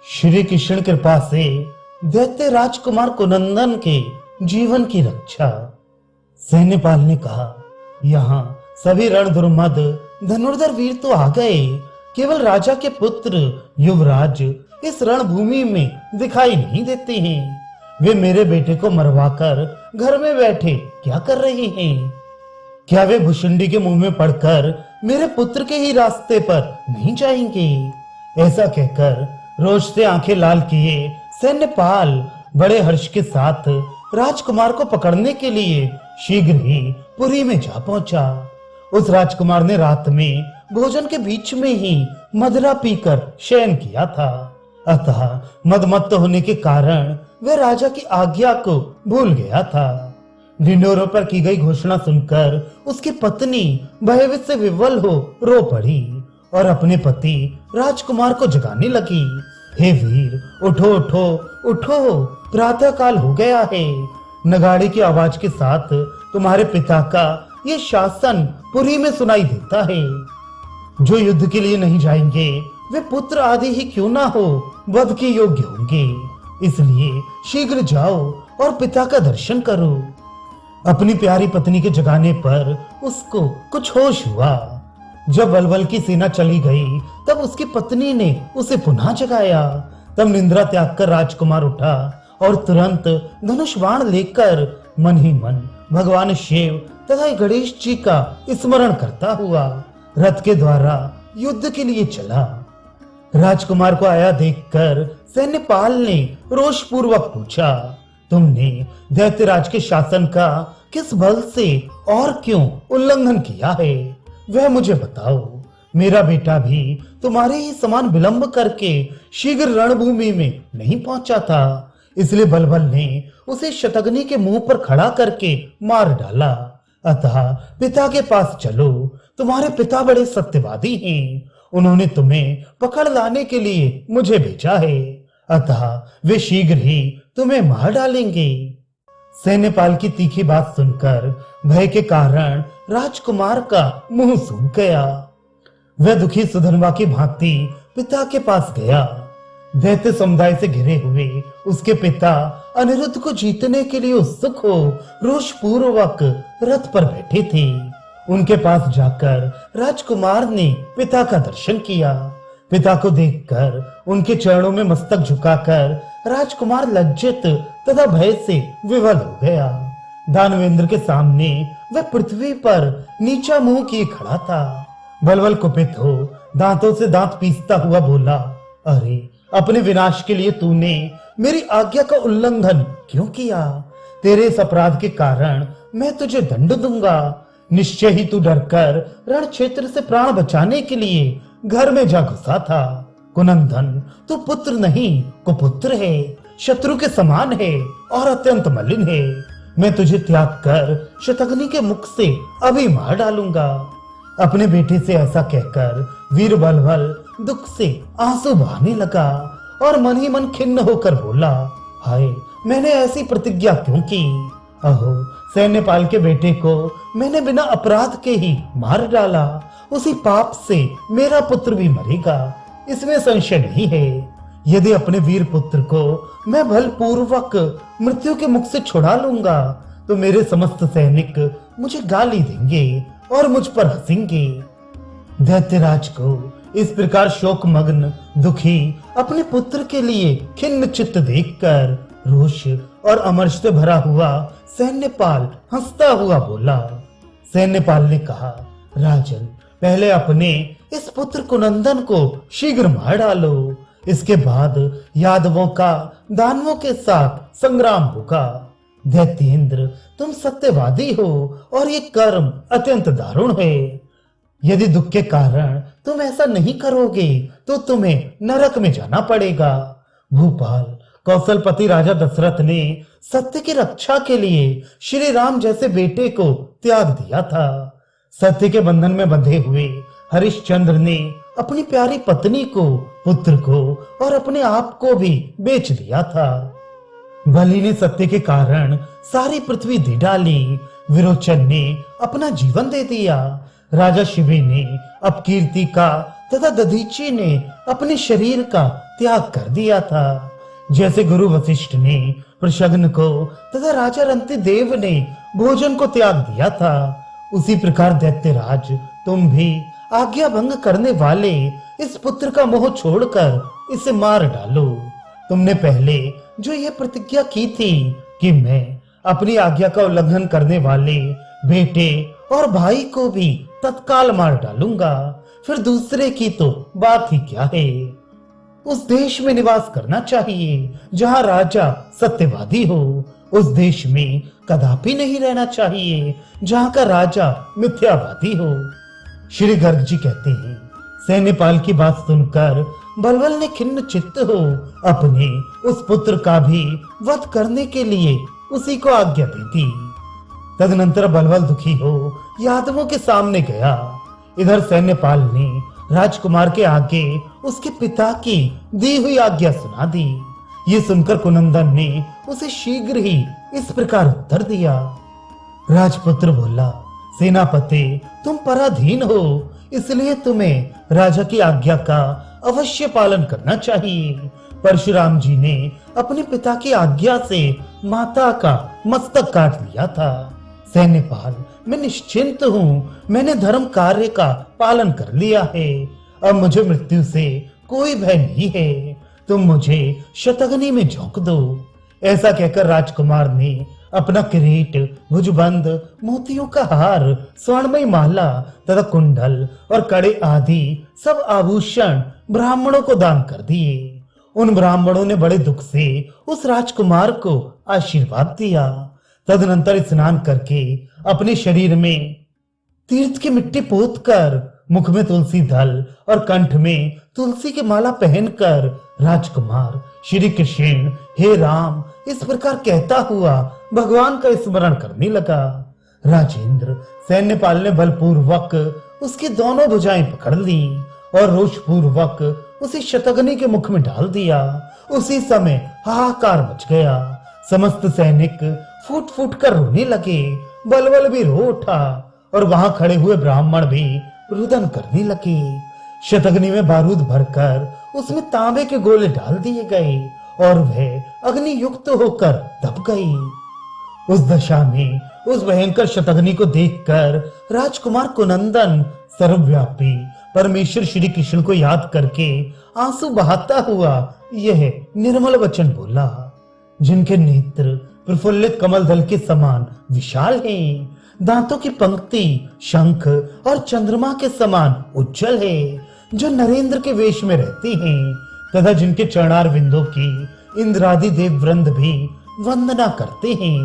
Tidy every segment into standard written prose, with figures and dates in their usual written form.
श्री कृष्ण कृपा से दैत्य राजकुमार कुनंदन के जीवन की रक्षा। सैन्यपाल ने कहा, यहाँ सभी रणधुर्मद धनुर्धर वीर तो आ गए, केवल राजा के पुत्र युवराज इस रणभूमि में दिखाई नहीं देते हैं। वे मेरे बेटे को मरवाकर घर में बैठे क्या कर रहे हैं? क्या वे भुशुंडी के मुंह में पड़कर मेरे पुत्र के ही रास्ते पर नहीं जाएंगे? ऐसा कहकर रोष से आंखें लाल किए सैन्यपाल बड़े हर्ष के साथ राजकुमार को पकड़ने के लिए शीघ्र ही पुरी में जा पहुंचा। उस राजकुमार ने रात में भोजन के बीच में ही मदिरा पीकर शयन किया था, अतः मदमत्त होने के कारण वह राजा की आज्ञा को भूल गया था। ढिंढोरों पर की गई घोषणा सुनकर उसकी पत्नी भयभीत से विवल हो रो पड़ी और अपने पति राजकुमार को जगाने लगी। हे वीर, उठो उठो उठो, प्रातः काल हो गया है। नगाड़े की आवाज के साथ तुम्हारे पिता का ये शासन पुरी में सुनाई देता है। जो युद्ध के लिए नहीं जाएंगे वे पुत्र आदि ही क्यों ना हो वध के योग्य होंगे, इसलिए शीघ्र जाओ और पिता का दर्शन करो। अपनी प्यारी पत्नी के जगाने पर उसको कुछ होश हुआ। जब बलबल की सेना चली गई तब उसकी पत्नी ने उसे पुनः जगाया। तब निंद्रा त्याग कर राजकुमार उठा और तुरंत धनुष बाण लेकर मन ही मन भगवान शिव तथा गणेश जी का स्मरण करता हुआ रथ के द्वारा युद्ध के लिए चला। राजकुमार को आया देखकर सैन्यपाल ने रोष पूर्वक पूछा, तुमने दैत्यराज के शासन का किस बल से और क्यों उल्लंघन किया है? वह मुझे बताओ। मेरा बेटा भी तुम्हारे ही समान विलंब करके शीघ्र रणभूमि में नहीं पहुंचा था, इसलिए बलबल ने उसे शतग्नि के मुंह पर खड़ा करके मार डाला। अतः पिता के पास चलो, तुम्हारे पिता बड़े सत्यवादी हैं, उन्होंने तुम्हें पकड़ लाने के लिए मुझे भेजा है, अतः वे शीघ्र ही तुम्हें मार डालेंगे। सैन्यपाल की तीखी बात सुनकर भय के कारण राजकुमार का मुंह सूख गया। वह दुखी सुधनवा की भांति पिता के पास गया। दैत्य समुदाय से घिरे हुए उसके पिता अनिरुद्ध को जीतने के लिए उत्सुक हो रोष पूर्वक रथ पर बैठे थे। उनके पास जाकर राजकुमार ने पिता का दर्शन किया। पिता को देखकर उनके चरणों में मस्तक झुकाकर राजकुमार लज्जित तथा भय से विवल हो गया। दानवेंद्र के सामने वह पृथ्वी पर नीचा मुंह किए खड़ा था। बलबल कुपित हो दांतों से दांत पीसता हुआ बोला, अरे अपने विनाश के लिए तूने मेरी आज्ञा का उल्लंघन क्यों किया? तेरे इस अपराध के कारण मैं तुझे दंड दूंगा। निश्चय ही तू डरकर रण क्षेत्र से प्राण बचाने के लिए घर में जा घुसा था। कुनंदन, तू पुत्र नहीं कुपुत्र है, शत्रु के समान है और अत्यंत मलिन है। मैं तुझे त्याग कर शतग्नि के मुख से अभी मार डालूंगा। अपने बेटे से ऐसा कहकर वीर बलबल दुख से आंसू बहाने लगा और मन ही मन खिन्न होकर बोला, हाय, मैंने ऐसी प्रतिज्ञा क्यों की? अहो, सैन्यपाल के बेटे को मैंने बिना अपराध के ही मार डाला। उसी पाप से मेरा पुत्र भी मरेगा, इसमें संशय नहीं है। यदि अपने वीर पुत्र को मैं बलपूर्वक मृत्यु के मुख से छुड़ा लूंगा तो मेरे समस्त सैनिक मुझे गाली देंगे और मुझ पर हंसेंगे। दैत्यराज को इस प्रकार शोकमग्न दुखी अपने पुत्र के लिए खिन्न चित्त देखकर रोष और अमर्ष से भरा हुआ सैन्यपाल हंसता हुआ बोला। सैन्यपाल ने कहा, राजन, पहले अपने इस पुत्र कुनंदन को शीघ्र मार डालो, इसके बाद यादवों का दानवों के साथ संग्राम होगा। दैत्येंद्र, तुम सत्यवादी हो और ये कर्म अत्यंत दारुण है। यदि दुख के कारण तुम ऐसा नहीं करोगे तो तुम्हें नरक में जाना पड़ेगा। भूपाल, कौशलपति राजा दशरथ ने सत्य की रक्षा के लिए श्री राम जैसे बेटे को त्याग दिया था। सत्य के बंधन में बंधे हुए हरिश्चंद्र ने अपनी प्यारी पत्नी को, पुत्र को और अपने आप को भी बेच दिया था। बलि ने सत्य के कारण सारी पृथ्वी दे डाली। विरोचन ने अपना जीवन दे दिया। राजा शिवी ने अपकीर्ति का तथा दधीची ने अपने शरीर का त्याग कर दिया था। जैसे गुरु वशिष्ठ ने प्रशग्न को तथा राजा रंतिदेव ने भोजन को त्याग दिया था, उसी प्रकार दैत्यराज तुम भी आज्ञा भंग करने वाले इस पुत्र का मोह छोड़कर इसे मार डालो। तुमने पहले जो ये प्रतिज्ञा की थी कि मैं अपनी आज्ञा का उल्लंघन करने वाले बेटे और भाई को भी तत्काल मार डालूंगा, फिर दूसरे की तो बात ही क्या है। उस देश में निवास करना चाहिए जहां राजा सत्यवादी हो, उस देश में कदापि नहीं रहना चाहिए जहां का राजा मिथ्यावादी हो। श्री गर्ग जी कहते हैं, सैन्यपाल की बात सुनकर बलबल ने खिन्न चित्त हो अपने उस पुत्र का भी वध करने के लिए उसी को आज्ञा दी थी। तदनंतर बलबल दुखी हो यादवों के सामने गया। इधर सैन्यपाल ने राजकुमार के आगे उसके पिता की दी हुई आज्ञा सुना दी। ये सुनकर कुनंदन ने उसे शीघ्र ही इस प्रकार उत्तर दिया। राजपुत्र बोला, सेनापति तुम पराधीन हो, इसलिए तुम्हें राजा की आज्ञा का अवश्य पालन करना चाहिए। परशुराम जी ने अपने पिता की आज्ञा से माता का मस्तक काट लिया था। सैन्यपाल मैं निश्चिंत हूँ, मैंने धर्म कार्य का पालन कर लिया है, अब मुझे मृत्यु से कोई भय नहीं है, तुम मुझे शतघ्नी में झोंक दो। ऐसा कहकर राजकुमार ने अपना किरीट, भुजबंद, मोतियों का हार, स्वर्णमयी माला तथा कुंडल और कड़े आदि सब आभूषण ब्राह्मणों को दान कर दिए। उन ब्राह्मणों ने बड़े दुख से उस राजकुमार को आशीर्वाद दिया। तदनंतर स्नान करके अपने शरीर में तीर्थ की मिट्टी पोतकर, मुख में तुलसी दल और कंठ में तुलसी की माला पहनकर राजकुमार श्री कृष्ण हे राम इस प्रकार कहता हुआ भगवान का स्मरण करने लगा। राजेंद्र, सैन्यपाल ने बलपूर्वक उसकी दोनों भुजाएं पकड़ ली और रोषपूर्वक उसे शतघ्नी के मुख में डाल दिया। उसी समय हाहाकार मच गया, समस्त सैनिक फूट फूट कर रोने लगे। बलबल भी रो उठा और वहां खड़े हुए ब्राह्मण भी रुदन करने लगे। शतघ्नी में बारूद भरकर उसमें तांबे के गोले डाल दिए गए और वह अग्नि युक्त होकर दब गई। उस दशा में उस भयंकर शतघ्नी को देखकर राजकुमार कुनंदन सर्वव्यापी परमेश्वर श्री कृष्ण को याद करके आंसू बहाता हुआ यह निर्मल वचन बोला, जिनके नेत्र प्रफुल्लित कमल दल के समान विशाल हैं, दांतों की पंक्ति शंख और चंद्रमा के समान उज्जवल है, जो नरेंद्र के वेश में रहती हैं तथा जिनके चरणार बिंदों की इंद्रादि देव वृंद भी वंदना करते हैं,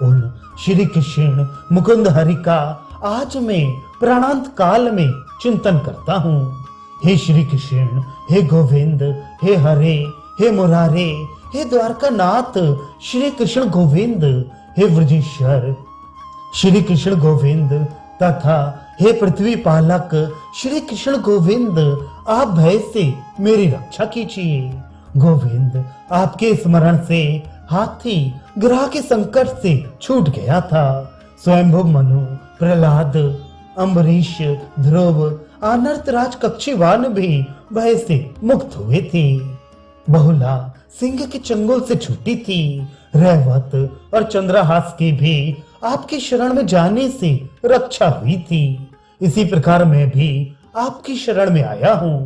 उन श्री कृष्ण मुकुंद हरि का आज मैं प्राणांत काल में चिंतन करता हूँ। हे श्री कृष्ण, हे गोविंद, हे हरे, हे मुरारे, हे द्वारका नाथ श्री कृष्ण गोविंद, हे व्रजेश्वर श्री कृष्ण गोविंद तथा हे पृथ्वी पालक श्री कृष्ण गोविंद, आप भय से मेरी रक्षा कीजिए। गोविंद, आपके स्मरण से हाथी ग्रह के संकट से छूट गया था। स्वयंभु मनु, प्रहलाद, अम्बरीश, ध्रुव, आनर्त राज कक्षीवान भी भय से मुक्त हुए थे। बहुला सिंह के चंगुल से छूटी थी। रहवत और चंद्रहास की भी आपकी शरण में जाने से रक्षा हुई थी। इसी प्रकार मैं भी आपकी शरण में आया हूँ।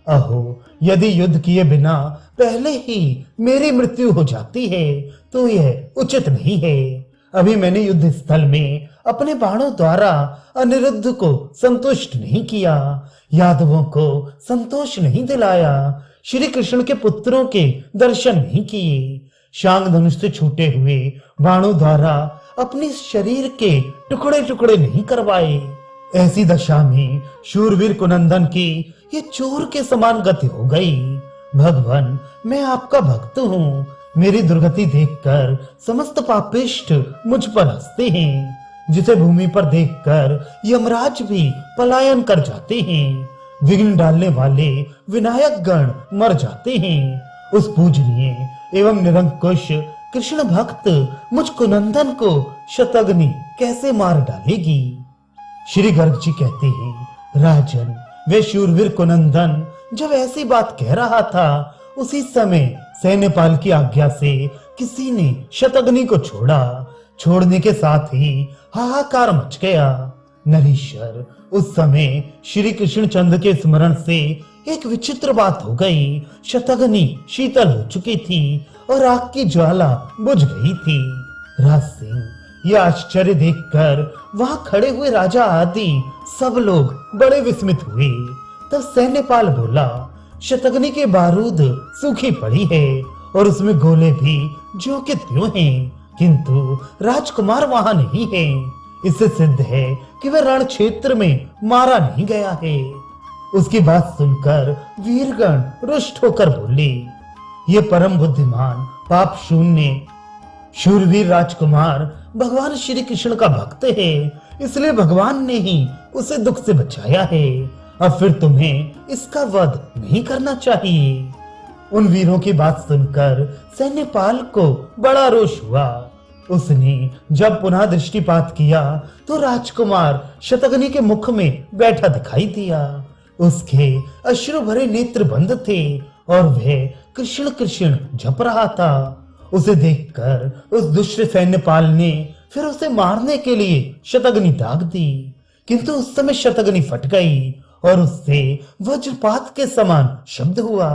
अहो, यदि युद्ध किए बिना पहले ही मेरी मृत्यु हो जाती है तो यह उचित नहीं है। अभी मैंने युद्ध स्थल में अपने बाणों द्वारा अनिरुद्ध को संतुष्ट नहीं किया, यादवों को संतोष नहीं दिलाया, श्री कृष्ण के पुत्रों के दर्शन नहीं किए, शांग धनुष से छूटे हुए बाणों द्वारा अपने शरीर के टुकड़े टुकड़े नहीं करवाए। ऐसी दशा में शूरवीर कुनंदन की ये चोर के समान गति हो गई। भगवान, मैं आपका भक्त हूँ, मेरी दुर्गति देखकर समस्त पापिष्ट मुझ पर हंसते हैं, जिसे भूमि पर देखकर यमराज भी पलायन कर जाते हैं। विघ्न डालने वाले विनायक गण मर जाते हैं। उस पूजनीय एवं निरंकुश कृष्ण भक्त मुझ कुनंदन को शतघ्नी कैसे मार डालेगी। श्री गर्ग जी कहते हैं, राजन, वे शूरवीर कुनंदन जब ऐसी बात कह रहा था उसी समय सैन्यपाल की आज्ञा से किसी ने शतग्नि को छोड़ा। छोड़ने के साथ ही हाहाकार मच गया। नरेश्वर, उस समय श्री कृष्ण चंद्र के स्मरण से एक विचित्र बात हो गई। शतग्नि शीतल हो चुकी थी और आग की ज्वाला बुझ गई थी। राज सिंह यह आश्चर्य देखकर वहां खड़े हुए राजा आदि सब लोग बड़े विस्मित हुए। तब सैन्यपाल बोला, शतग्नि के बारूद सूखी पड़ी है और उसमें गोले भी ज्यों के त्यों हैं, किंतु राजकुमार वहां नहीं है। इससे सिद्ध है कि वह रण क्षेत्र में मारा नहीं गया है। उसकी बात सुनकर वीरगण रुष्ट होकर बोले, ये परम बुद्धिमान पाप शून्य शूरवीर राजकुमार भगवान श्री कृष्ण का भक्त है, इसलिए भगवान ने ही उसे दुख से बचाया है। अब फिर तुम्हें इसका वध नहीं करना चाहिए। उन वीरों की बात सुनकर सैन्यपाल को बड़ा रोष हुआ। उसने जब पुनः दृष्टिपात किया तो राजकुमार शतग्नि के मुख में बैठा दिखाई दिया। उसके अश्रु भरे नेत्र बंद थे और वह कृष्ण कृष्ण जप रहा था। उसे देखकर उस दुष्ट सैन्यपाल ने फिर उसे मारने के लिए शतग्नि दाग दी, किंतु उस समय शतग्नि फट गई और उससे वज्रपात के समान शब्द हुआ।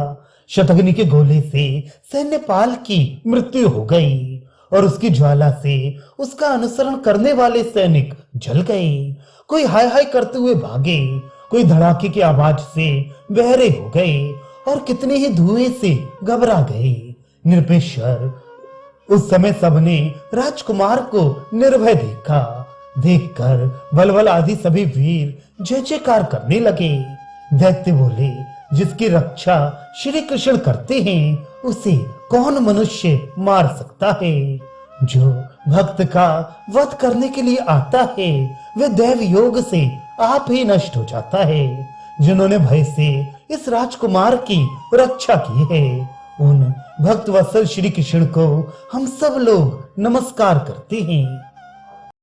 शतग्नि के गोले से सैन्यपाल की मृत्यु हो गई और उसकी ज्वाला से उसका अनुसरण करने वाले सैनिक जल गए। कोई हाय हाय करते हुए भागे, कोई धड़ाके की आवाज से बहरे हो गए और कितने ही धुएं से घबरा गए। निरपेश्वर, उस समय सबने राजकुमार को निर्भय देखा। देखकर बलबल आदि सभी वीर जय जयकार करने लगे। दैत्य बोले, जिसकी रक्षा श्री कृष्ण करते हैं उसे कौन मनुष्य मार सकता है। जो भक्त का वध करने के लिए आता है वह दैव योग से आप ही नष्ट हो जाता है। जिन्होंने भय से इस राजकुमार की रक्षा की है उन भक्त वत्सल श्री कृष्ण को हम सब लोग नमस्कार करते हैं।